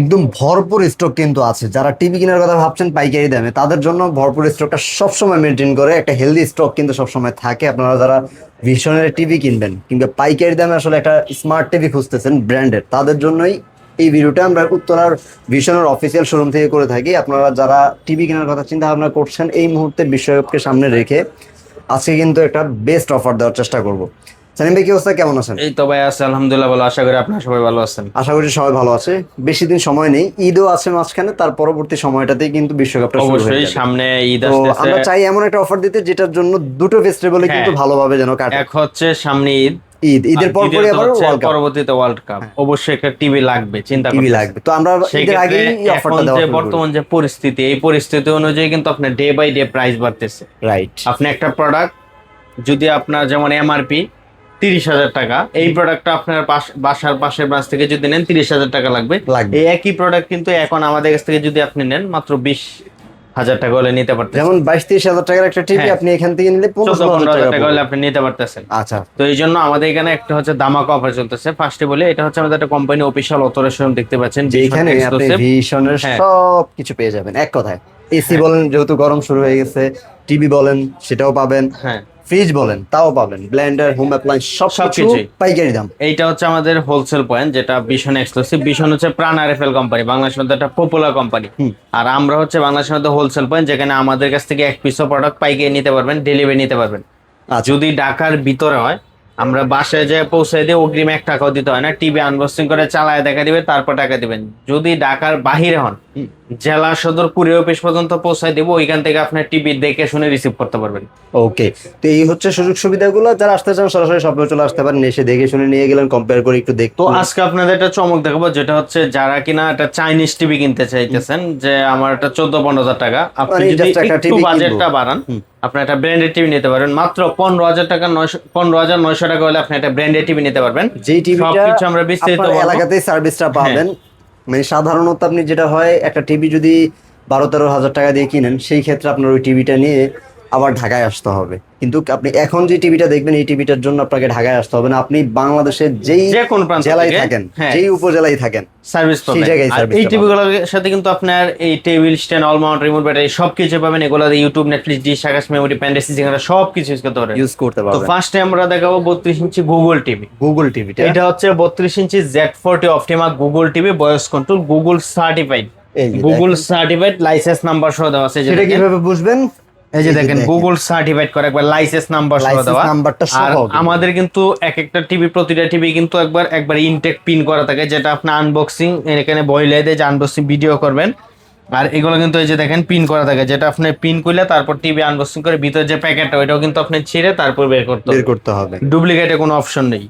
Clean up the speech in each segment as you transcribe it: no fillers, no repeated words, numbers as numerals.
একদম ভরপুর স্টক কিন্তু আছে। যারা টিভি কেনার কথা ভাবছেন পাইকারি দামে, তাদের জন্য ভরপুর স্টকটা সবসময় মেনটেন করে। একটা হেলদি স্টক কিন্তু সবসময় থাকে। আপনারা যারা ভিশনের টিভি কিনবেন কিংবা পাইকারি দামে আসলে একটা স্মার্ট টিভি খুঁজতেছেন ব্র্যান্ডের, তাদের জন্যই এই ভিডিওটা আমরা উত্তরার ভিশনের অফিসিয়াল শোরুম থেকে করে থাকি। আপনারা যারা টিভি কেনার কথা চিন্তা ভাবনা করছেন, এই মুহূর্তে বিশ্বকাপকে সামনে রেখে আজকে কিন্তু একটা বেস্ট অফার দেওয়ার চেষ্টা করব। সানিম ভাই, কি অবস্থা, কেমন আছেন? এই তো ভাই আছে, আলহামদুলিল্লাহ ভালো। আশা করি আপনারা সবাই ভালো আছেন। আশা করি সবাই ভালো আছে। বেশি দিন সময় নেই, ঈদও আছে মাঝখানে, তার পরবর্তী সময়টাতেই কিন্তু বিশ্বকাপটা শুরু হয়ে অবশ্যই যাবে। সামনে ঈদ তো আসতেছে। আমরা চাই এমন একটা অফার দিতে যেটার জন্য দুটো ফেস্টিভ্যালে হ্যাঁ। কিন্তু ভালোভাবে যেন কাটে। এক হচ্ছে সামনে ঈদ, ঈদের আর পরপরই দ্বিতীয়ত আবার হচ্ছে ওয়ার্ল্ড কাপ, পরবর্তীতে ওয়ার্ল্ড কাপ। অবশ্যই একটা টিভি লাগবে, চিন্তা টিভি করতেছি। লাগবে। তো আমরা ঈদের সেক্ষেত্রে আগেই এই এখন অফারটা দেওয়া যে শুরু করি। বর্তমান যে পরিস্থিতি, এই পরিস্থিতি অনুযায়ী কিন্তু আপনার ডে বাই ডে প্রাইস বাড়তেছে। রাইট। আপনি একটা প্রোডাক্ট যদি আপনার যেমন এমআরপি 30,000 টাকা, এই প্রোডাক্টটা আপনার বাসার পাশের ব্রাঞ্চ থেকে যদি নেন 30,000 টাকা লাগবে। এই একই প্রোডাক্ট কিন্তু এখন আমাদের কাছ থেকে যদি আপনি নেন মাত্র 20,000 টাকা হলে নিতে পারতেছেন। যেমন 22-23 হাজার টাকার একটা টিভি হ্যাঁ। আপনি এখান থেকে নিলে 14-15 15,000 হাজার টাকা টাকা হলে পড়বে। আপনি নিতে পারতেছেন। আচ্ছা, তো এই জন্য আমাদের এখানে একটা হচ্ছে ধামাকা অফার চলতেছে। ফার্স্টে বলে, এটা হচ্ছে আমাদের একটা কোম্পানি অফিসিয়াল অথরাইজেশন দেখতে পাচ্ছেন, যেখানে আপনি ভিশনের হ্যাঁ। সব কিছু পেয়ে যাবেন এক কথায়। এসি বলেন, যেহেতু গরম শুরু হয়ে গেছে, টিভি বলেন সেটাও পাবেন, হ্যাঁ, ফ্রিজ বলেন তাও পাবেন, ব্লেন্ডার, হোম অ্যাপ্লায়েন্স সবকিছু সবকিছুই। পাইকারি দাম। এইটা হচ্ছে আমাদের হোলসেল পয়েন্ট, যেটা ভীষণ এক্সক্লুসিভ। ভীষণ হচ্ছে প্রাণ আরএফএল কোম্পানি, বাংলাদেশের মধ্যে একটা পপুলার কোম্পানি। আর আমরা হচ্ছে বাংলাদেশের মধ্যে হোলসেল পয়েন্ট, যেখানে আমাদের কাছ থেকে এক পিসও প্রোডাক্ট পাইকারি নিতে পারবেন, ডেলিভারি নিতে পারবেন। আচ্ছা, যদি ঢাকার ভিতরে হয়, আমরা বাসায় যেয়ে পৌঁছে দিয়ে অগ্রিম 1 টাকাও দিতে হয় না। টিভি আনবক্সিং করে চালায় দেখা দিবে, তারপর টাকা দিবেন। যদি ঢাকার বাহিরে হন, জেলা সদর কুরিয়ার অফিস পর্যন্ত পৌঁছায় দিব, ওইখান থেকে আপনার টিভি দেখে শুনে রিসিভ করতে পারবেন। ওকে। তো এই হচ্ছে সুযোগ সুবিধাগুলো। যারা আসতে চান সরাসরি শপে চলে আসতে পারেন, এসে দেখে শুনে নিয়ে গেলেন, কম্পেয়ার করে একটু তো দেখতো। আজকে আপনাদের একটা চমক দেখাবো, যেটা হচ্ছে যারা কিনা একটা চাইনিজ টিভি কিনতে চাইতেছেন, যে আমার একটা 14-15 হাজার টাকা, আপনি মানে যদি just একটা একটু TV বাজেটটা কিনবো। বাড়ান, আপনি একটা ব্র্যান্ডেড টিভি নিতে পারেন। মাত্র 15,000 টাকা, 15,900 টাকা হলে আপনি একটা ব্র্যান্ডেড টিভি নিতে পারবেন। যেই টিভিটা সবকিছু আমরা বিস্তারিত আপনার বলবো। এলাকাতেই সার্ভিসটা পাবেন। মানে সাধারণত আপনি যেটা হয়, একটা টিভি যদি 12-13 হাজার টাকা দিয়ে কিনেন, সেই ক্ষেত্রে আপনার ওই টিভিটা নিয়ে আবার ঢাকায় আসতে হবে। কিন্তু আপনি এখন যে টিভিটা দেখবেন, এই টিভিটার জন্য আপনাকে ঢাকায় আসতে হবে না। আপনি বাংলাদেশের যেই যে কোন প্রান্ত জেলায় থেকে, থাকেন, হ্যাঁ, যেই উপজেলায় থাকেন, সার্ভিস সেই পাবেন। জায়গায় আর সার্ভিস এই টিভিগুলোর সাথে কিন্তু আপনার এই table stand, all Mount, remote battery সবকিছু পাবেন। এগুলো ইউটিউব, নেটফ্লিক্স, ডিশ, আকাশ, মেমোরি, প্যান্ডেসি, সবকিছু ইউজ করতে পারবেন, ইউজ করতে তো পারবেন। ফার্স্টে আমরা দেখাবো 32 ইঞ্চি গুগল টিভি। গুগল টিভিটা এটা হচ্ছে 32 ইঞ্চি Z40 Optima Google TV, voice control, Google certified. এই যে গুগল দেখেন। সার্টিফাইড, লাইসেন্স নাম্বার সহ দেওয়া আছে। সেটা কিভাবে বুঝবেন? এই যে দেখেন, গুগল সার্টিফাইড করে একবার লাইসেন্স নাম্বার সহ লাইসেন্স দেওয়া। নাম্বারটা সহ আর হবে। আমাদের কিন্তু এক একটা টিভি, প্রতিটা টিভি কিন্তু একবার ইনটেক পিন করা থাকে, যেটা আপনি আনবক্সিং এখানে বইলে দেয় যে আনবক্সিং ভিডিও করবেন। আর এগুলো কিন্তু এই যে দেখেন পিন করা থাকে, যেটা আপনি পিন করলে তারপর টিভি আনবক্সিং করে ভিতরে যে প্যাকেটটা, ওইটাও কিন্তু আপনি ছিঁড়ে তারপর বের করতে হবে। ডুপ্লিকেটে কোনো অপশন নেই।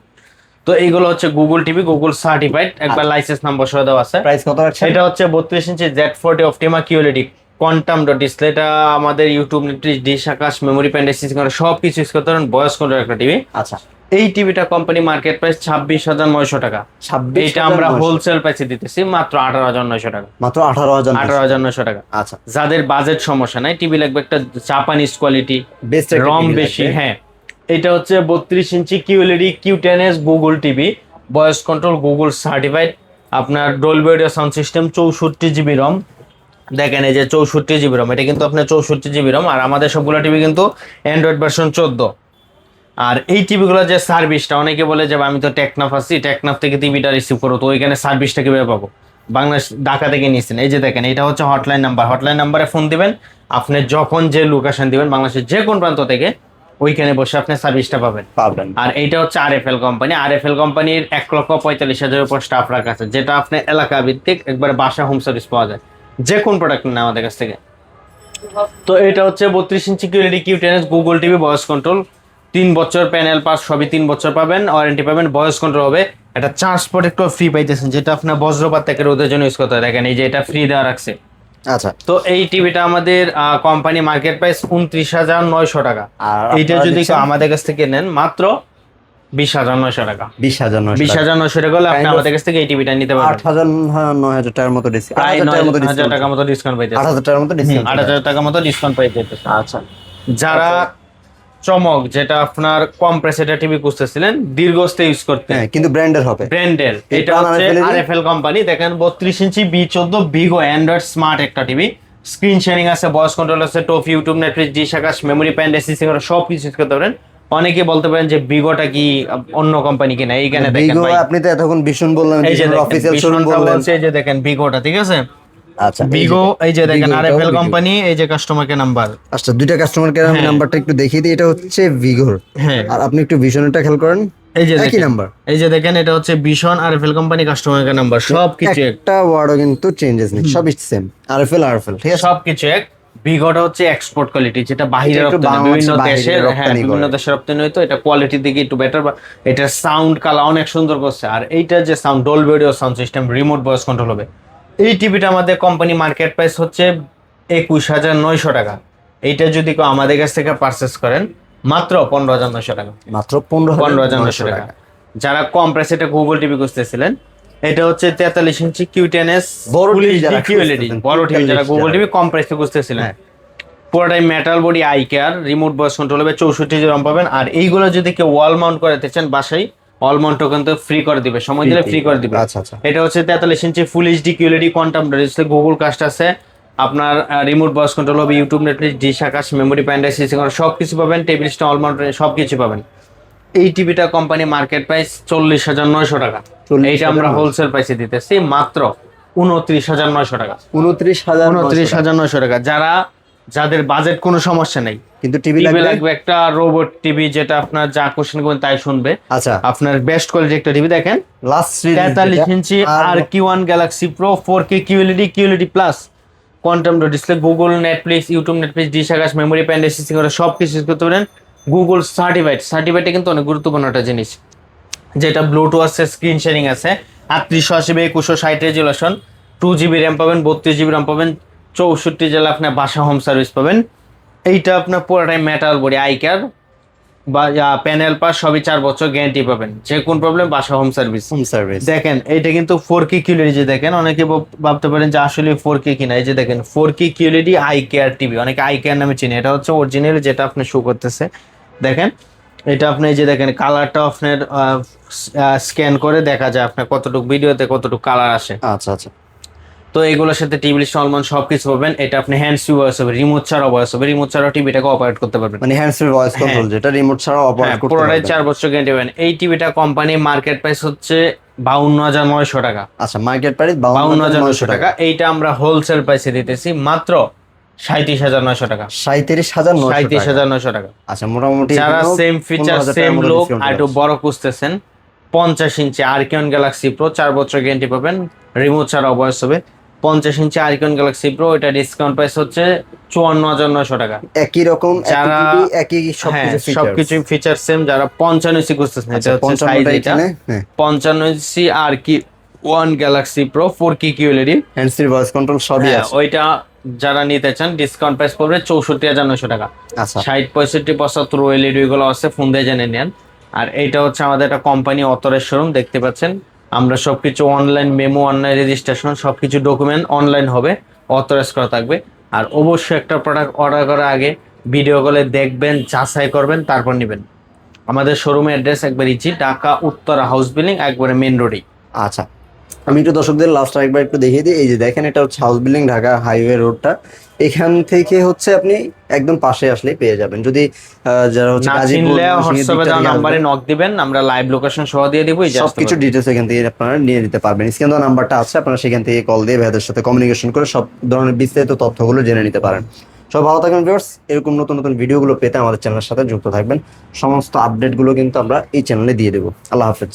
তো এইগুলো হচ্ছে গুগল টিভি, গুগল সার্টিফাইড, একবার লাইসেন্স নাম্বার সহ দেওয়া আছে। প্রাইস কত রাখছেন? এটা হচ্ছে 32 ইঞ্চি Z40 Optima QLED quantum dot display. এটা আমাদের ইউটিউব, নেটফ্লিক্স, ডিশ, আকাশ, মেমোরি, প্যান্ডেসি সবকিছু ইউজ করতে পারেন। ভয়েস কন্ট্রোল একটা টিভি। আচ্ছা, এই টিভিটা কোম্পানি মার্কেট প্রাইস 26,900 টাকা। 26,900 এটা আমরা হোলসেল প্রাইসে দিতেছি মাত্র 18,900 টাকা। মাত্র 18,000। 18,900 টাকা। আচ্ছা, যাদের বাজেট সমস্যা নাই, টিভি লাগবে একটা জাপানিজ কোয়ালিটি, বেস্ট রম বেশি, হ্যাঁ, এটা হচ্ছে 32 inch QLED Q10s Google TV, voice control, Google certified, আপনার Dolby audio sound system, 64 GB ROM. দেখেন এই যে 64 জিবি রম, এটা কিন্তু আপনার 64 জিবি রম। আর আমাদের সবগুলো টিভি কিন্তু অ্যান্ড্রয়েড ভার্সন 14। আর এই টিভিগুলো যে সার্ভিসটা, অনেকে বলে যে আমি তো টেকনাফ আছি, টেকনাফ থেকে টিভিটা রিসিভ করো, তো ওইখানে সার্ভিসটা কিভাবে পাবো? বাংলাদেশ, ঢাকা থেকে নিয়েছেন। এই যে দেখেন, এটা হচ্ছে হটলাইন নাম্বার। হটলাইন নাম্বারে ফোন দিবেন, আপনি যখন যে লোকেশন দিবেন বাংলাদেশের যে কোন প্রান্ত থেকে, ওইখানে বসে আপনি সার্ভিসটা পাবেন। আর এইটা হচ্ছে আরএফএল কোম্পানি। আরএফএল কোম্পানির 1,45,000 উপর স্টাফ রাখা আছে, যেটা আপনার এলাকা ভিত্তিক একবার বাসা হোম সার্ভিস পাওয়া যায়, যে কোন প্রোডাক্ট নেন আমাদের কাছ থেকে। তো এটা হচ্ছে 32 inch QLED Q10s Google TV, voice control, 3 বছর প্যানেল পাস সবই 3 বছর পাবেন, ওয়ারেন্টি পাবেন, ভয়েস কন্ট্রোল হবে। এটা চার্জ প্রোটেক্টর ফ্রি পাইতেছেন, যেটা আপনার বজ্রপাত থেকে রোদের জন্য ইউজ করতে হয়। দেখেন এই যে এটা ফ্রি দেওয়া রাখছে। আচ্ছা, তো এই টিভিটা আমাদের কোম্পানি মার্কেট প্রাইস 29,900 টাকা। আর এইটা আপনারা যদি দিচ্ছেন? আমাদের কাছ থেকে নেন মাত্র 20,900 টাকা। 20,900 20,900 টাকা হলে আপনি Kind of আমাদের কাছ থেকে এই টিভিটা নিতে পারবেন। 8,000-9,000 টাকার মতো ডিসকাউন্ট, প্রায় 8,000 টাকার মতো 9,000 ডিসকাউন্ট, টাকা মতো ডিসকাউন্ট পাইতেছে। 8,000 টাকার মতো ডিসকাউন্ট। 8,000 টাকা মতো ডিসকাউন্ট পাইতেছে। আচ্ছা, যারা চমক, যেটা আপনার কম্প্রেসেটর টিভি খুঁজতেছিলেন দীর্ঘস্থায়ী ইউজ করতে, হ্যাঁ কিন্তু ব্র্যান্ডের হবে। ব্র্যান্ডের, এটা হচ্ছে আরএফএল কোম্পানি। দেখেন 32 ইঞ্চি B14 ভিগো অ্যান্ড্রয়েড স্মার্ট একটা টিভি, স্ক্রিন শেয়ারিং আছে, ভয়েস কন্ট্রোল আছে, টপ ইউটিউব, নেটফ্লিক্স, জি সাকাশ, মেমোরি প্যান্ট, এসএসডি সব কিছু ইউজ করতে পারেন। অনেকে বলতে পারেন যে ভিগোটা কি অন্য কোম্পানি কিনা, এইখানে দেখেন ভাই, আপনি তো এতক্ষণ ভীষণ বললেন, এই যে অফিসিয়াল শোরুম বললেন, এই যে দেখেন ভিগোটা, ঠিক আছে। আচ্ছা ভিগো, এই যে দেখেন আরএফএল কোম্পানি, এই যে কাস্টমার কেয়ার নাম্বার। আচ্ছা দুইটা কাস্টমার কেয়ার নাম্বারটা একটু দেখিয়ে দিই, এটা হচ্ছে ভিগোর। হ্যাঁ, আর আপনি একটু ভিশনটা খেয়াল করেন, এই যে একই নাম্বার, এই যে দেখেন এটা হচ্ছে vision RFL company customer care number, সবকিছু একটা ওয়ার্ডও কিন্তু চেঞ্জেস নেই, সবই সেম, আরএফএল ঠিক আছে, সবকিছু এক। ভিগোটা হচ্ছে এক্সপোর্ট কোয়ালিটি, যেটা বাহিরে রপ্তানি, বিভিন্ন দেশের, হ্যাঁ বিভিন্ন দেশে রপ্তানি হইতো। এটা কোয়ালিটির দিকে একটু বেটার, বা এটা সাউন্ড কালার অনেক সুন্দর করছে। আর এইটা যে sound, Dolby audio sound system, remote voice control হবে। এই টিভিটা আমাদের কোম্পানি মার্কেট প্রাইস হচ্ছে 21,900 টাকা। এইটা যদি কেউ আমাদের কাছ থেকে পারচেস করেন মাত্র 15,900 টাকা, মাত্র 15,900 টাকা। যারা কম প্রাইসে এটা গুগল টিভি খুঁজতেছিলেন, এটা হচ্ছে 43 ইঞ্চি Q10s বড় টিভি যারা QLED, বড় টিভি যারা গুগল টিভি কম প্রাইসে খুঁজতেছিলেন, পুরোটাই metal body, eye care, remote voice control হবে, 64 জিবি রম পাবেন। আর এইগুলো যদি কেউ ওয়াল মাউন্ট করাতে চান বাসায়, ওয়াল মাউন্টও কিন্তু ফ্রি করে দিবে, সময় দিলে ফ্রি করে দিবে। আচ্ছা আচ্ছা, এটা হচ্ছে 43 inch full HD QLED quantum display, Google cast আছে, আপনার রিমোট ভয়েস কন্ট্রোল হবে, ইউটিউব, নেটফ্লিক্স, জি সাকাশ, মেমোরি প্যান্ট, এসএসডি সব কিছু পাবেন, টেবিল স্ট্যান্ড, ওয়াল মাউন্ট সব কিছু পাবেন। এই টিভিটা কোম্পানি মার্কেট প্রাইস 40,900 টাকা, এইটা আমরা হোলসেল প্রাইসে দিতেছি মাত্র 29,900 টাকা। 29,900 টাকা। যাদের বাজেট কোনো সমস্যা নেই, কিন্তু টিভি লাগবে একটা রোবট টিভি, যেটা আপনার যা কোশ্চেন করবেন তাই শুনবে, আচ্ছা আপনার বেস্ট কোয়ালিটি একটা টিভি দেখেন, last 43 inch RQ1 Galaxy pro 4K QLED plus quantum dot display, Google, Netflix, YouTube, Netflix, জি সাকাশ, মেমোরি প্যান্ট, এসএসডি সব কিছু ইউজ করতে পারেন। গুগল সার্টিফাইডটা কিন্তু অনেক গুরুত্বপূর্ণ একটা জিনিস, যেটা ব্লুটুথ আছে, স্ক্রিন শেয়ারিং আছে, 3880x2160 রেজুলেশন, 2GB র্যাম পাবেন, 32GB র্যাম পাবেন, 64 জেলা আপনার বাসা হোম সার্ভিস পাবেন। এইটা আপনার পুরোটাই মেটাল বডি, আই কেয়ার বা প্যানেল পাস সবই 4 বছর গ্যারান্টি পাবেন, যে কোন প্রবলেম বাসা হোম সার্ভিস। দেখেন এইটা কিন্তু 4K QLED, যে দেখেন অনেকে ভাবতে পারেন যে আসলে 4K কিনা, এই যে দেখেন 4K QLED eye care TV, অনেকে আই কেয়ার নামে চিনি, এটা হচ্ছে অরিজিনাল যেটা আপনি শো করতেছে। দেখেন এটা আপনি এই যে দেখেন কালারটা আপনার স্ক্যান করে দেখা যায় আপনার কতটুকু ভিডিওতে কতটুকু কালার আসে। আচ্ছা আচ্ছা, তো এগুলোর সাথে টিভি সলমান সবকিছু পাবেন। এটা আপনি হ্যান্ডস ফ্রি ভয়েস হবে, রিমোট ছাড়াও ভয়েস হবে, রিমোট ছাড়াও টিভিটাকে অপারেট করতে পারবেন, মানে হ্যান্ডস ফ্রি ভয়েস কন্ট্রোল, যেটা রিমোট ছাড়াও অপারেট করতে পারবেন। পুরোটাই 4 বছর গ্যারান্টি পাবেন। এই টিভিটা কোম্পানি মার্কেট প্রাইস হচ্ছে 52,900 টাকা। আচ্ছা, মার্কেট প্রাইস 52,900 টাকা। এইটা আমরা হোলসেল প্রাইসে দিতেছি মাত্র 37,900 টাকা। 37,900 টাকা। আচ্ছা, মোটামুটি যারা সেম ফিচার সেম লুক আর একটু বড় খুঁজতেছেন, 50 ইঞ্চি RQ1 গ্যালাক্সি প্রো 4 বছর গ্যারান্টি পাবেন, রিমোট ছাড়াও ভয়েস হবে। 50 ইঞ্চি RQ1 গ্যালাক্সি প্রো, এটা ডিসকাউন্ট প্রাইস হচ্ছে 54,900 টাকা। একই রকম, যারা একই সবকিছু ফিচার সেম, যারা 55 ইঞ্চি খুঁজতেছেন, এটা হচ্ছে সাইজ, এটা 55 ইঞ্চি RQ1 Galaxy pro 4K QLED hands free voice control সবই আছে। ওইটা যারা নিতে চান ডিসকাউন্ট প্রাইস পড়বে 64,900 টাকা। আচ্ছা, 60, 65, 75 LED গুলো আছে, ফোন দিয়ে জেনে নেন। আর এইটা হচ্ছে আমাদের একটা কোম্পানি অথরাইজড শোরুম, দেখতে পাচ্ছেন আমরা সবকিছু অনলাইন মেমো, অনলাইন রেজিস্ট্রেশন সবকিছু ডকুমেন্ট অনলাইন হবে, অথরাইজ করা থাকবে। আর অবশ্যই একটা প্রোডাক্ট অর্ডার করার আগে ভিডিও কলে দেখবেন, যাচাই করবেন, তারপর নেবেন। আমাদের শোরুমের অ্যাড্রেস একবার easy, Dhaka Uttara house building, একবারে মেন রোডেই। আচ্ছা, আমি একটু দর্শকদের লাস্ট একবার একটু দেখিয়ে দিই। এই যে দেখেন, এটা হচ্ছে হাউস বিল্ডিং, ঢাকা হাইওয়ে রোডটা। এখান থেকে হচ্ছে আপনি একদম পাশে আসলেই পেয়ে যাবেন। যদি যারা হচ্ছে নাম্বারে নক দিবেন, আমরা লাইভ লোকেশন সহ দিয়ে দিব, সবকিছু ডিটেলস এখান থেকে আপনারা নিয়ে নিতে পারবেন। স্ক্রিনে দেওয়া নাম্বারটা আছে, আপনারা সেখান থেকে কল দিয়ে ভাইদের সাথে কমিউনিকেশন করে সব ধরনের বিস্তারিত তথ্যগুলো জেনে নিতে পারেন। সব ভালো থাকবেন ভিউয়ার্স। এরকম নতুন নতুন ভিডিওগুলো পেতে আমাদের চ্যানেলের সাথে যুক্ত থাকবেন। সমস্ত আপডেটগুলো কিন্তু আমরা এই চ্যানেলে দিয়ে দেবো। আল্লাহ হাফেজ।